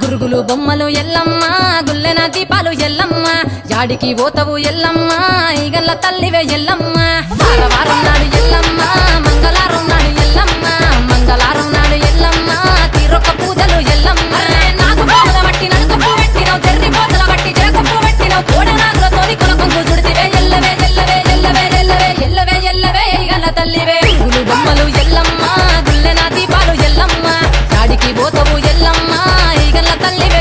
గురుగులు బొమ్మలు ఎల్లమ్మ గుల్లెన దీపాలు ఎల్లమ్మ యాడికి పోతవు ఎల్లమ్మ ఈగల్ల తల్లివే ఎల్లమ్మ వారం నాడు ఎల్లమ్మ మంగళారం నాడు ఎల్లమ్మ మంగళారం నాడు ఎల్లమ్మ తీరొక్క పూజలు ఎల్లమ్మ నాకు బాధ బట్టి నలుగు పెట్టినవు తెర్రి పోతల బట్టి జరగప్పు పెట్టినవు కోడనాగులతోని కొనకొంగు చుడితివే ఎల్లవే ఎల్లవే ఎల్లవే ఎల్లవే ఎల్లవే ఎల్లవే ఈగల్ల తల్లివే గురుగులు బొమ్మలు ఎల్లమ్మ గుల్లెన దీపాలు ఎల్లమ్మ యాడికి పోతవు ఎల్లమ్మ ఈగల్ల తల్లివే